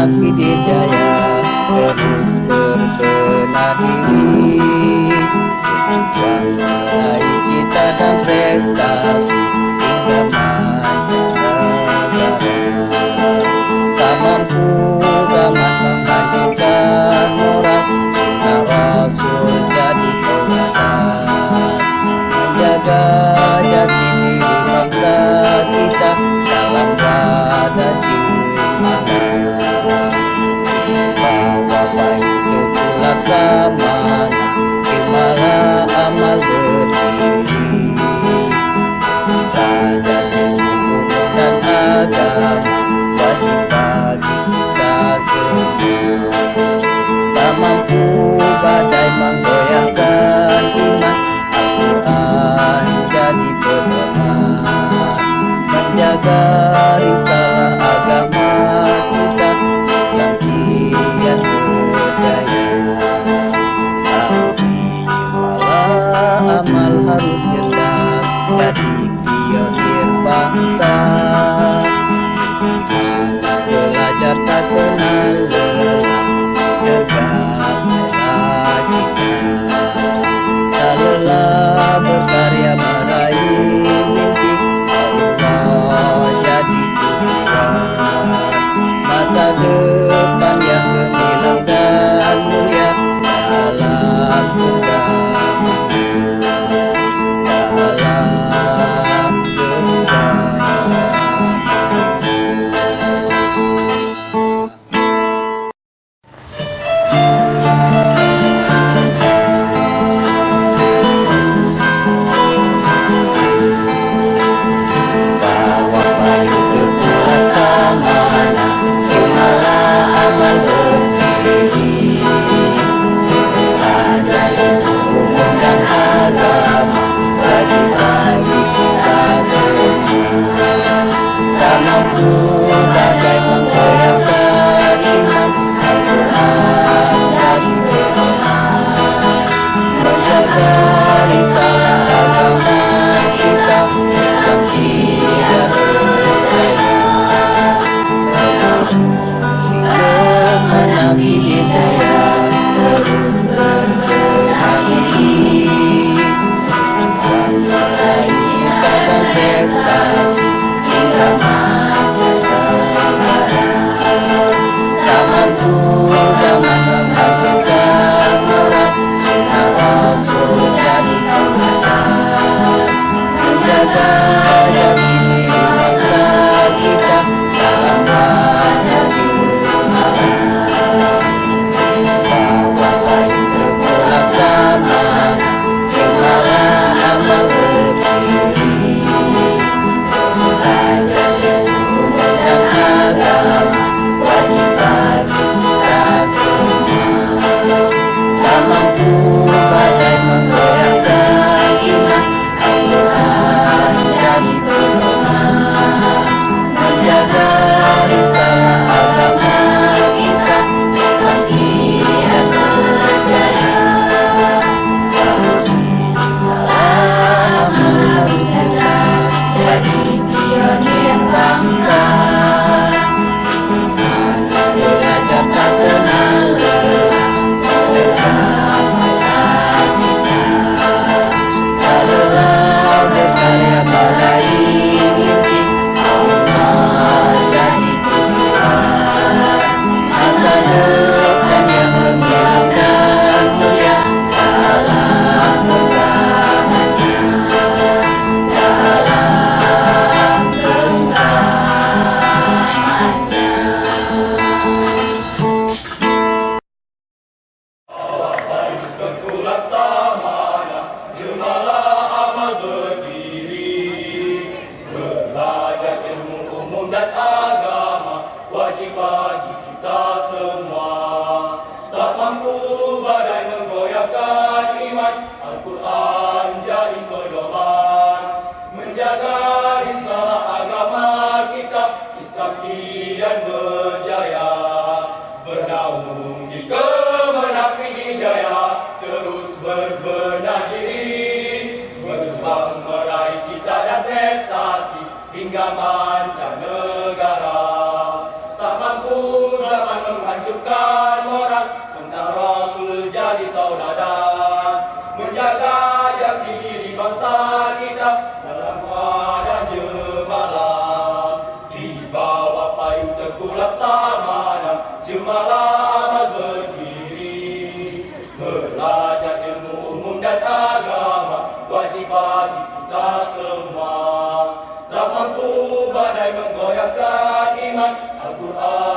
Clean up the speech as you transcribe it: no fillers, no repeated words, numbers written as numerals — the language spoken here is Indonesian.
menapi dijaya, terus berbenah diri, berjuang meraih cita dan prestasi hingga mancanegara. Tak mampu zaman menghancurkan moral, sunnah Rasul jadi tauladan, menjaga jati diri bangsa kita dalam wadah jiwa. Bahwa baik teguh laksamana, terimalah amal berdiri, belajar ilmu dan agama wajib bagi kita semua. Tak mampu badai menggoyahkan iman, Al-Quran jadi pedoman, menjaga risalah agama kita, Islam kian berjaya. Sampai malah amal harus cerdas, jadi pionir bangsa. Semangat belajar tak kenal lelah, tergapailah kita. Tak lelah berkarya meraih mimpi, Allah jadi tujuan. Masa depan yang gemilang dan mulia dalam genggaman, dalam genggaman. Bahwa bayu teguh laksamana, terimalah amal berdiri, belajar ilmu umum dan agama wajib bagi kita semua. Tak mampu badai menggoyahkan iman, Al-Quran jadi pedoman, menjaga risalah agama kita, Islam kian berjaya. Menapi hidayah, terus berbenah diri, berjuang meraih cita dan prestasi hingga mancanegara. Tak mampu zaman menghancurkan moral, sunnah Rasul jadi tauladan, menjaga jati diri bangsa kita dalam wadah jiwa. Bahwa baik teguh laksamana, terimalah amal berdiri, belajar ilmu dan agama wajib bagi kita semua. Tak mampu badai menggoyahkan iman, Al-Quran jadi pedoman, menjaga risalah agama kita, Islam kian berjaya. Sampai malah amal harus cerdas, jadi pionir bangsa. Semangat belajar tak kenal lelah, tergapailah kita. Tak lelah berkarya meraih mimpi, Allah jadi tujuan. Masa depan yang gemilang dan mulia dalam genggaman, dalam hingga mancanegara. Tak mampu zaman menghancurkan moral, sunnah Rasul jadi tauladan, menjaga jati diri bangsa kita dalam keadaan jemalah. Di bawah payung Tengku Laksamana, jemalah amal berdiri, belajar ilmu umum dan agama, wajib bagi kita semua. Tak mampu badai menggoyahkan iman, Al-Quran